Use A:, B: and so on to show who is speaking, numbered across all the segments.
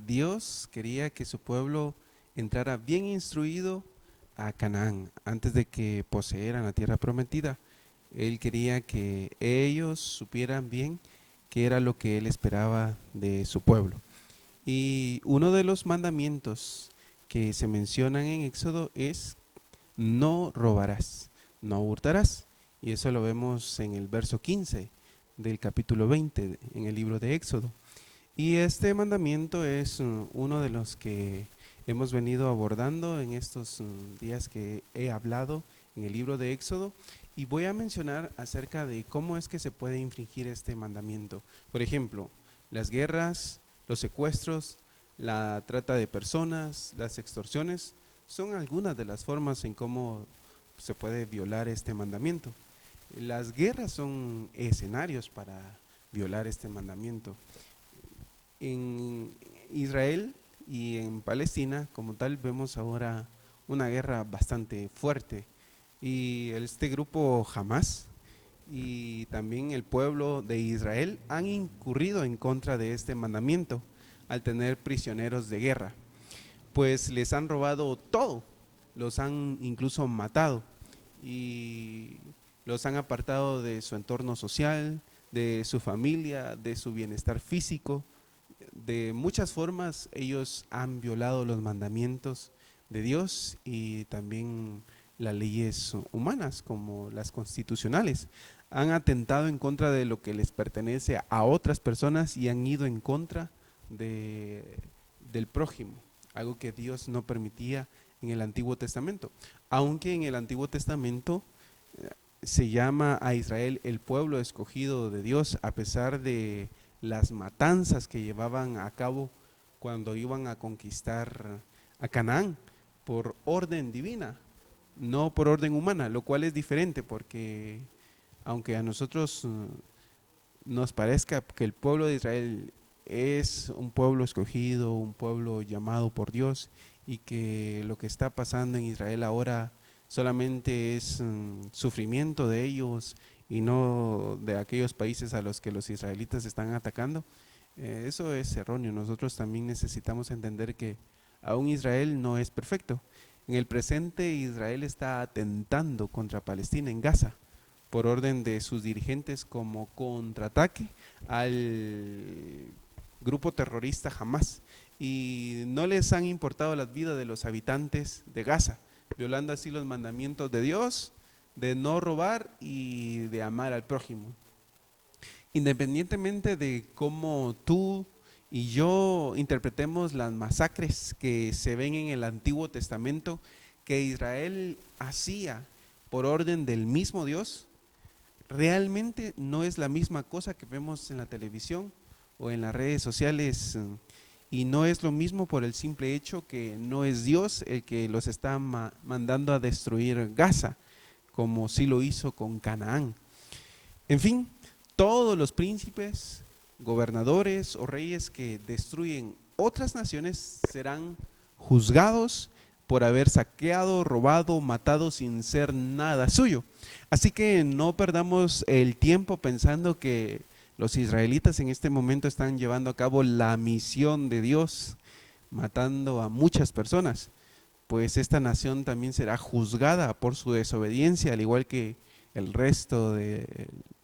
A: Dios quería que su pueblo entrara bien instruido a Canaán antes de que poseyeran la tierra prometida. Él quería que ellos supieran bien qué era lo que él esperaba de su pueblo. Y uno de los mandamientos que se mencionan en Éxodo es no robarás, no hurtarás. Y eso lo vemos en el verso 15 del capítulo 20 en el libro de Éxodo. Y este mandamiento es uno de los que hemos venido abordando en estos días que he hablado en el libro de Éxodo, y voy a mencionar acerca de cómo es que se puede infringir este mandamiento. Por ejemplo, las guerras, los secuestros, la trata de personas, las extorsiones, son algunas de las formas en cómo se puede violar este mandamiento. Las guerras son escenarios para violar este mandamiento. En Israel y en Palestina, como tal, vemos ahora una guerra bastante fuerte. Y este grupo Hamas y también el pueblo de Israel han incurrido en contra de este mandamiento al tener prisioneros de guerra, pues les han robado todo, los han incluso matado y los han apartado de su entorno social, de su familia, de su bienestar físico. De muchas formas ellos han violado los mandamientos de Dios y también las leyes humanas como las constitucionales. Han atentado en contra de lo que les pertenece a otras personas y han ido en contra de, del prójimo, algo que Dios no permitía en el Antiguo Testamento. Aunque en el Antiguo Testamento se llama a Israel el pueblo escogido de Dios, a pesar de las matanzas que llevaban a cabo cuando iban a conquistar a Canaán por orden divina, no por orden humana, lo cual es diferente porque aunque a nosotros nos parezca que el pueblo de Israel es un pueblo escogido, un pueblo llamado por Dios, y que lo que está pasando en Israel ahora solamente es sufrimiento de ellos y no de aquellos países a los que los israelitas están atacando, eso es erróneo. Nosotros también necesitamos entender que aún Israel no es perfecto. En el presente Israel está atentando contra Palestina en Gaza por orden de sus dirigentes como contraataque al grupo terrorista Hamas, y no les han importado las vidas de los habitantes de Gaza, violando así los mandamientos de Dios de no robar y de amar al prójimo. Independientemente de cómo tú y yo interpretemos las masacres que se ven en el Antiguo Testamento que Israel hacía por orden del mismo Dios, realmente no es la misma cosa que vemos en la televisión o en las redes sociales, y no es lo mismo por el simple hecho que no es Dios el que los está mandando a destruir Gaza, como sí lo hizo con Canaán. En fin, todos los príncipes, gobernadores o reyes que destruyen otras naciones serán juzgados por haber saqueado, robado, matado sin ser nada suyo. Así que no perdamos el tiempo pensando que los israelitas en este momento están llevando a cabo la misión de Dios, matando a muchas personas, pues esta nación también será juzgada por su desobediencia, al igual que el resto de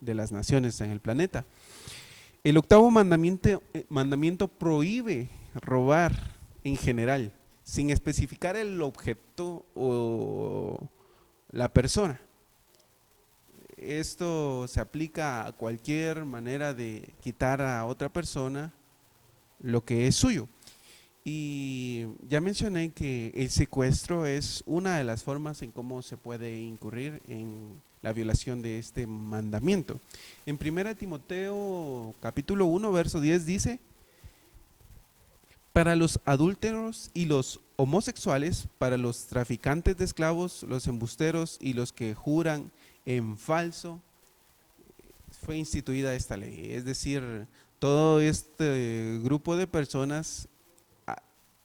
A: las naciones en el planeta. El octavo mandamiento prohíbe robar en general, sin especificar el objeto o la persona. Esto se aplica a cualquier manera de quitar a otra persona lo que es suyo. Y ya mencioné que el secuestro es una de las formas en cómo se puede incurrir en la violación de este mandamiento. En 1 Timoteo capítulo 1, verso 10 dice: para los adúlteros y los homosexuales, para los traficantes de esclavos, los embusteros y los que juran en falso, fue instituida esta ley. Es decir, todo este grupo de personas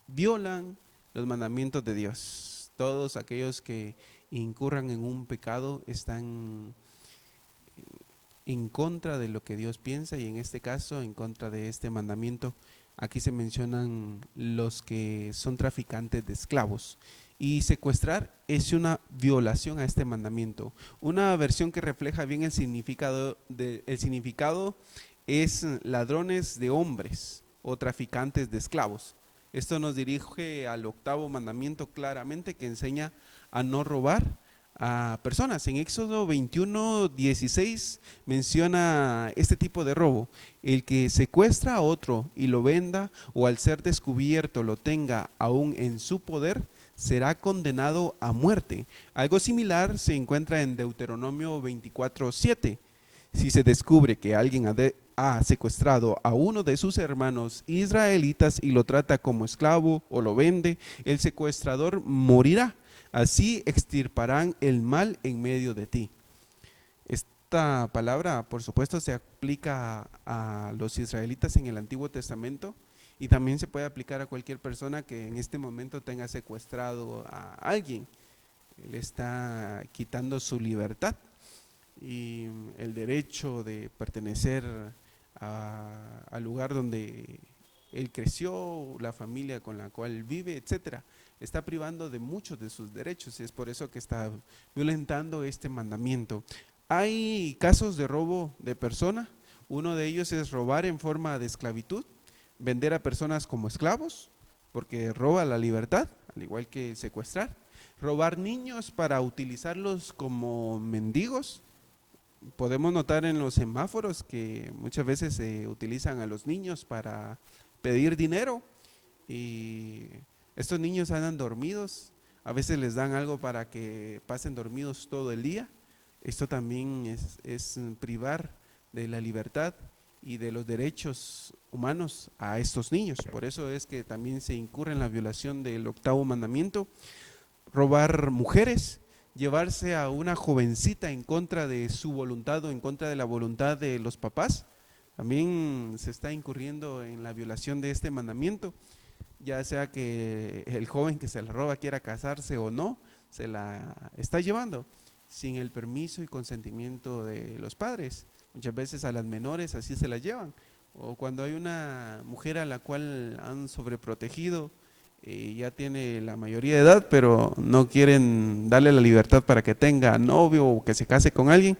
A: violan los mandamientos de Dios. Todos aquellos que incurran en un pecado están en contra de lo que Dios piensa, y en este caso en contra de este mandamiento Aquí se mencionan los que son traficantes de esclavos. Y secuestrar es una violación a este mandamiento. Una versión que refleja bien el significado es ladrones de hombres o traficantes de esclavos. Esto nos dirige al octavo mandamiento claramente, que enseña a no robar a personas. En Éxodo 21:16 menciona este tipo de robo: el que secuestra a otro y lo venda, o al ser descubierto lo tenga aún en su poder, será condenado a muerte. Algo similar se encuentra en Deuteronomio 24:7. Si se descubre que alguien ha secuestrado a uno de sus hermanos israelitas y lo trata como esclavo o lo vende, el secuestrador morirá. Así extirparán el mal en medio de ti. Esta palabra, por supuesto, se aplica a los israelitas en el Antiguo Testamento, y también se puede aplicar a cualquier persona que en este momento tenga secuestrado a alguien. Le está quitando su libertad y el derecho de pertenecer al lugar donde él creció, la familia con la cual vive, etcétera. Está privando de muchos de sus derechos, y es por eso que está violentando este mandamiento. Hay casos de robo de persona. Uno de ellos es robar en forma de esclavitud, vender a personas como esclavos, porque roba la libertad, al igual que secuestrar. Robar niños para utilizarlos como mendigos. Podemos notar en los semáforos que muchas veces se utilizan a los niños para pedir dinero, y estos niños andan dormidos. A veces les dan algo para que pasen dormidos todo el día. Esto también es privar de la libertad y de los derechos humanos a estos niños. Por eso es que también se incurre en la violación del octavo mandamiento. Robar mujeres, llevarse a una jovencita en contra de su voluntad o en contra de la voluntad de los papás, también se está incurriendo en la violación de este mandamiento. Ya sea que el joven que se la roba quiera casarse o no, se la está llevando sin el permiso y consentimiento de los padres. Muchas veces a las menores así se las llevan. O cuando hay una mujer a la cual han sobreprotegido, ya tiene la mayoría de edad, pero no quieren darle la libertad para que tenga novio o que se case con alguien,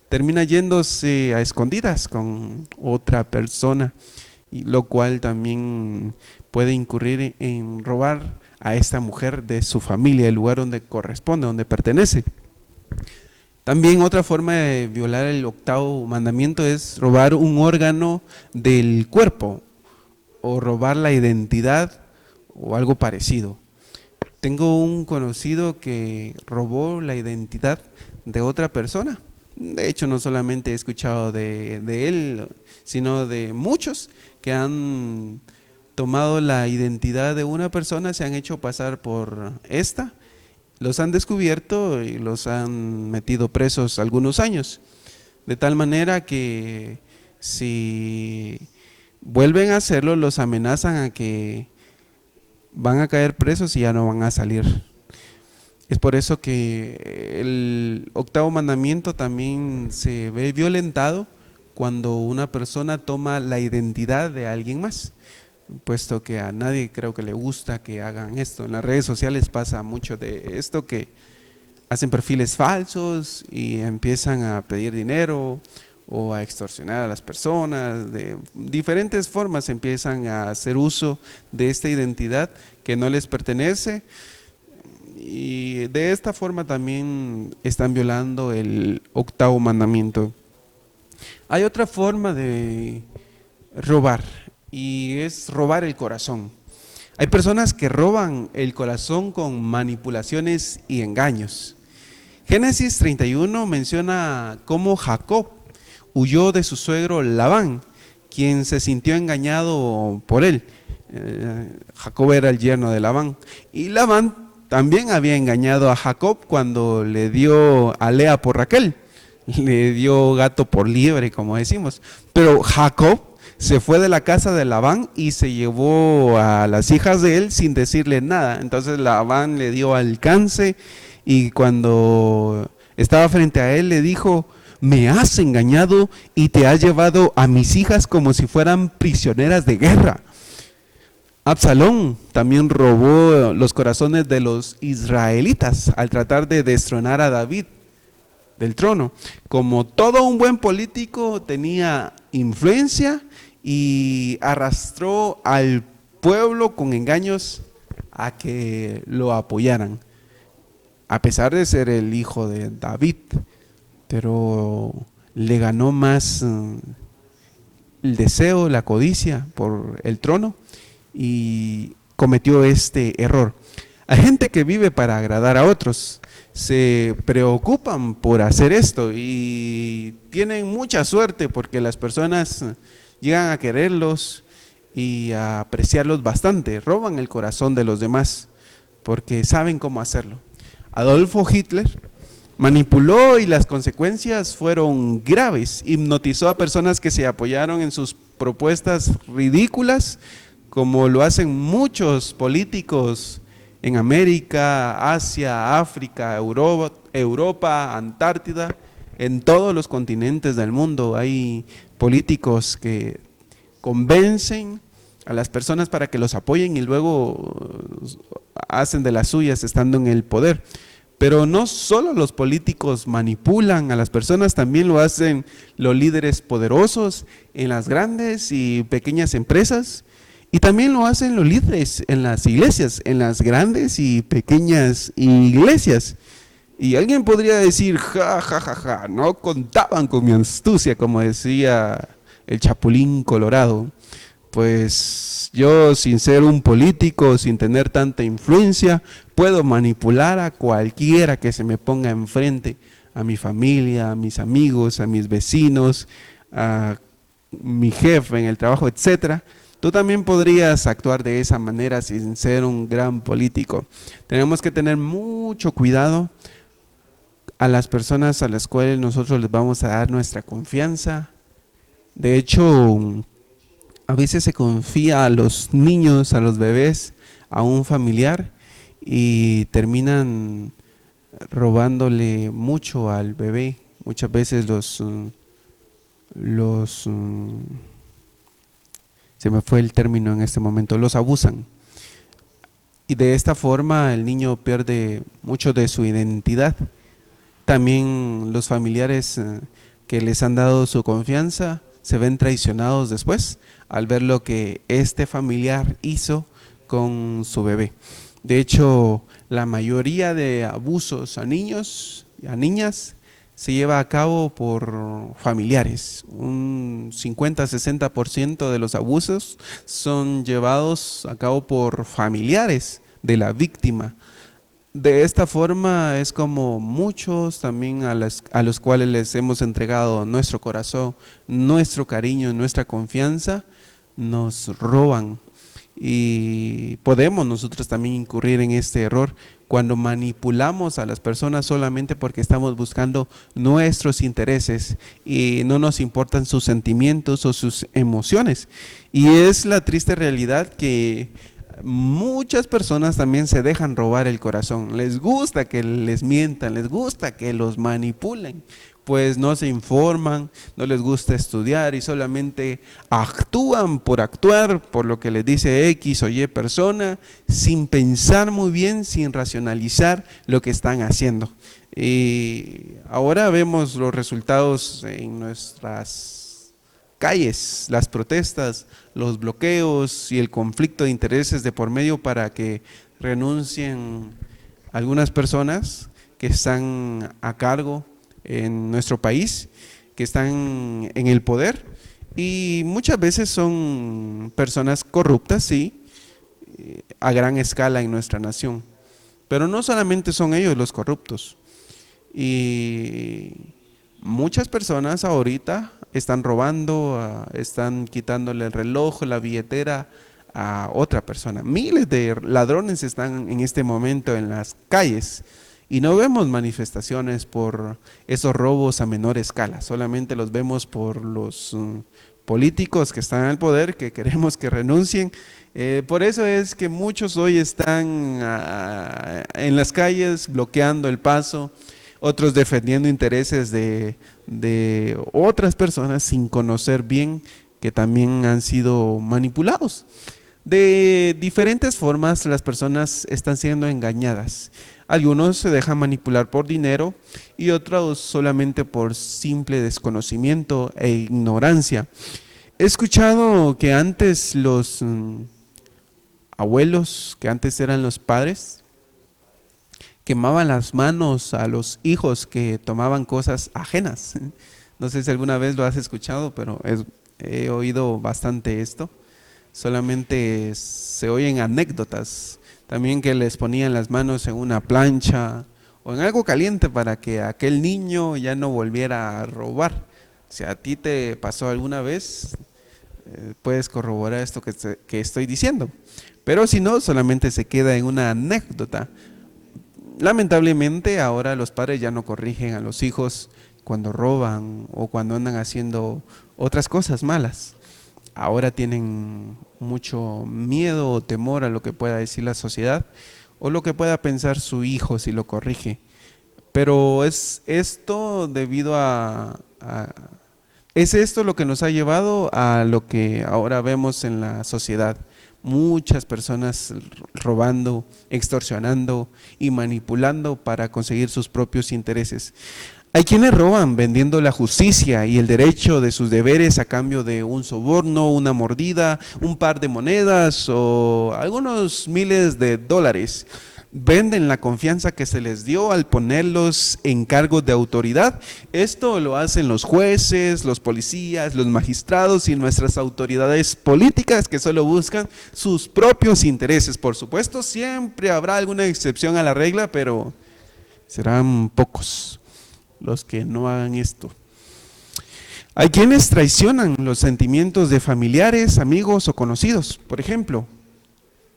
A: termina yéndose a escondidas con otra persona, y lo cual también puede incurrir en robar a esta mujer de su familia, el lugar donde corresponde, donde pertenece. También otra forma de violar el octavo mandamiento es robar un órgano del cuerpo o robar la identidad o algo parecido. Tengo un conocido que robó la identidad de otra persona. De hecho, no solamente he escuchado de él, sino de muchos que han tomado la identidad de una persona, se han hecho pasar por esta, los han descubierto y los han metido presos algunos años, de tal manera que si vuelven a hacerlo, los amenazan a que van a caer presos y ya no van a salir. Es por eso que el octavo mandamiento también se ve violentado cuando una persona toma la identidad de alguien más, puesto que a nadie creo que le gusta que hagan esto. En las redes sociales pasa mucho de esto, que hacen perfiles falsos y empiezan a pedir dinero o a extorsionar a las personas. De diferentes formas empiezan a hacer uso de esta identidad que no les pertenece, y de esta forma también están violando el octavo mandamiento. Hay otra forma de robar, y es robar el corazón. Hay personas que roban el corazón con manipulaciones y engaños. Génesis 31 menciona cómo Jacob huyó de su suegro Labán, quien se sintió engañado por él. Jacob era el yerno de Labán, y Labán también había engañado a Jacob cuando le dio a Lea por Raquel, le dio gato por liebre, como decimos. Pero Jacob se fue de la casa de Labán y se llevó a las hijas de él sin decirle nada. Entonces Labán le dio alcance, y cuando estaba frente a él le dijo: me has engañado y te has llevado a mis hijas como si fueran prisioneras de guerra. Absalón también robó los corazones de los israelitas al tratar de destronar a David del trono. Como todo un buen político, tenía influencia y arrastró al pueblo con engaños a que lo apoyaran, a pesar de ser el hijo de David, pero le ganó más el deseo, la codicia por el trono y cometió este error. Hay gente que vive para agradar a otros, se preocupan por hacer esto y tienen mucha suerte porque las personas llegan a quererlos y a apreciarlos bastante, roban el corazón de los demás porque saben cómo hacerlo. Adolfo Hitler manipuló y las consecuencias fueron graves. Hipnotizó a personas que se apoyaron en sus propuestas ridículas, como lo hacen muchos políticos en América, Asia, África, Europa, Antártida, en todos los continentes del mundo. Hay políticos que convencen a las personas para que los apoyen y luego hacen de las suyas estando en el poder. Pero no solo los políticos manipulan a las personas, también lo hacen los líderes poderosos en las grandes y pequeñas empresas, y también lo hacen los líderes en las iglesias, en las grandes y pequeñas iglesias. Y alguien podría decir, ja, ja, ja, ja, no contaban con mi astucia, como decía el Chapulín Colorado. Pues yo, sin ser un político, sin tener tanta influencia, puedo manipular a cualquiera que se me ponga enfrente, a mi familia, a mis amigos, a mis vecinos, a mi jefe en el trabajo, etcétera. Tú también podrías actuar de esa manera sin ser un gran político. Tenemos que tener mucho cuidado a las personas a las cuales nosotros les vamos a dar nuestra confianza. De hecho, a veces se confía a los niños, a los bebés, a un familiar y terminan robándole mucho al bebé. Muchas veces se me fue el término en este momento, los abusan. Y de esta forma el niño pierde mucho de su identidad. También los familiares que les han dado su confianza se ven traicionados después al ver lo que este familiar hizo con su bebé. De hecho, la mayoría de abusos a niños y a niñas se lleva a cabo por familiares. Un 50-60% de los abusos son llevados a cabo por familiares de la víctima. De esta forma es como muchos también a los cuales les hemos entregado nuestro corazón, nuestro cariño, nuestra confianza, nos roban. Y podemos nosotros también incurrir en este error cuando manipulamos a las personas solamente porque estamos buscando nuestros intereses y no nos importan sus sentimientos o sus emociones. Y es la triste realidad que muchas personas también se dejan robar el corazón. Les gusta que les mientan, les gusta que los manipulen, pues no se informan, no les gusta estudiar y solamente actúan por actuar, por lo que les dice X o Y persona, sin pensar muy bien, sin racionalizar lo que están haciendo. Y ahora vemos los resultados en nuestras calles, las protestas, los bloqueos y el conflicto de intereses de por medio para que renuncien algunas personas que están a cargo en nuestro país, que están en el poder, y muchas veces son personas corruptas, sí, a gran escala en nuestra nación, pero no solamente son ellos los corruptos, y muchas personas ahorita están robando, están quitándole el reloj, la billetera a otra persona. Miles de ladrones están en este momento en las calles y no vemos manifestaciones por esos robos a menor escala, solamente los vemos por los políticos que están al poder, que queremos que renuncien. Por eso es que muchos hoy están en las calles bloqueando el paso, otros defendiendo intereses de otras personas sin conocer bien que también han sido manipulados. De diferentes formas las personas están siendo engañadas. Algunos se dejan manipular por dinero y otros solamente por simple desconocimiento e ignorancia. He escuchado que antes los abuelos, que antes eran los padres, quemaban las manos a los hijos que tomaban cosas ajenas. No sé si alguna vez lo has escuchado, pero he oído bastante esto. Solamente se oyen anécdotas, también que les ponían las manos en una plancha o en algo caliente para que aquel niño ya no volviera a robar. Si a ti te pasó alguna vez, puedes corroborar esto que estoy diciendo, pero si no, solamente se queda en una anécdota. Lamentablemente ahora los padres ya no corrigen a los hijos cuando roban o cuando andan haciendo otras cosas malas. Ahora tienen mucho miedo o temor a lo que pueda decir la sociedad o lo que pueda pensar su hijo si lo corrige. Pero es esto es esto lo que nos ha llevado a lo que ahora vemos en la sociedad. Muchas personas robando, extorsionando y manipulando para conseguir sus propios intereses. Hay quienes roban vendiendo la justicia y el derecho de sus deberes a cambio de un soborno, una mordida, un par de monedas o algunos miles de dólares. Venden la confianza que se les dio al ponerlos en cargos de autoridad. Esto lo hacen los jueces, los policías, los magistrados y nuestras autoridades políticas que solo buscan sus propios intereses. Por supuesto, siempre habrá alguna excepción a la regla, pero serán pocos los que no hagan esto. Hay quienes traicionan los sentimientos de familiares, amigos o conocidos. Por ejemplo,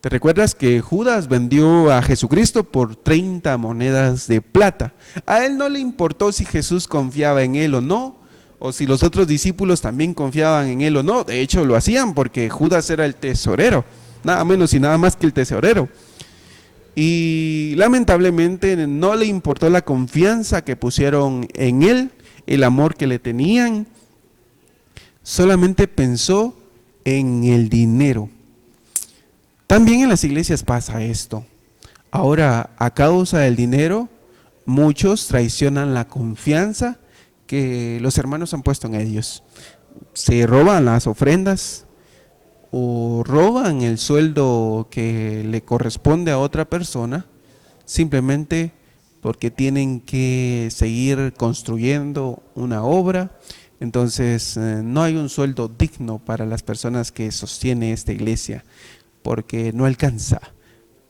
A: ¿te recuerdas que Judas vendió a Jesucristo por 30 monedas de plata? A él no le importó si Jesús confiaba en él o no, o si los otros discípulos también confiaban en él o no. De hecho, lo hacían porque Judas era el tesorero, nada menos y nada más que el tesorero. Y lamentablemente no le importó la confianza que pusieron en él, el amor que le tenían, solamente pensó en el dinero. También en las iglesias pasa esto. Ahora, a causa del dinero, muchos traicionan la confianza que los hermanos han puesto en ellos. Se roban las ofrendas o roban el sueldo que le corresponde a otra persona simplemente porque tienen que seguir construyendo una obra. Entonces no hay un sueldo digno para las personas que sostiene esta iglesia porque no alcanza,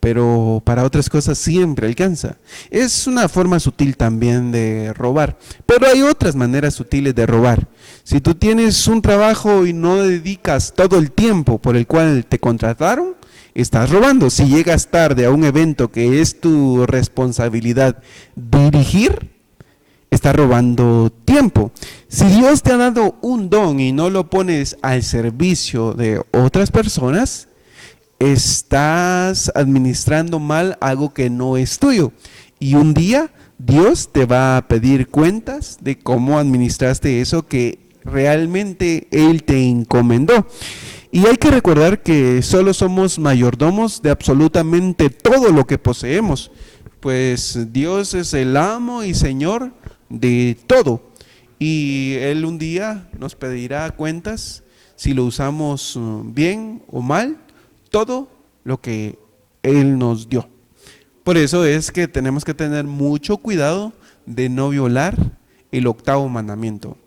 A: pero para otras cosas siempre alcanza. Es una forma sutil también de robar, pero hay otras maneras sutiles de robar. Si tú tienes un trabajo y no dedicas todo el tiempo por el cual te contrataron, estás robando. Si llegas tarde a un evento que es tu responsabilidad dirigir, estás robando tiempo. Si Dios te ha dado un don y no lo pones al servicio de otras personas, estás administrando mal algo que no es tuyo. Y un día Dios te va a pedir cuentas de cómo administraste eso que realmente Él te encomendó. Y hay que recordar que solo somos mayordomos de absolutamente todo lo que poseemos, pues Dios es el amo y Señor de todo. Y Él un día nos pedirá cuentas si lo usamos bien o mal, todo lo que Él nos dio. Por eso es que tenemos que tener mucho cuidado de no violar el 8º mandamiento.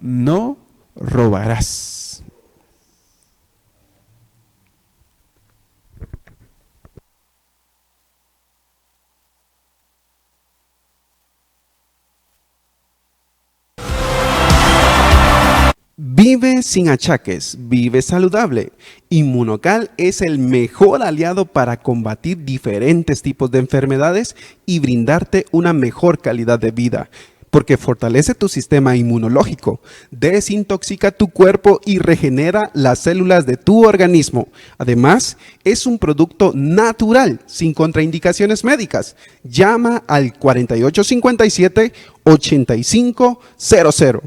A: No robarás.
B: Vive sin achaques, vive saludable. Inmunocal es el mejor aliado para combatir diferentes tipos de enfermedades y brindarte una mejor calidad de vida, porque fortalece tu sistema inmunológico, desintoxica tu cuerpo y regenera las células de tu organismo. Además, es un producto natural, sin contraindicaciones médicas. Llama al 4857-8500.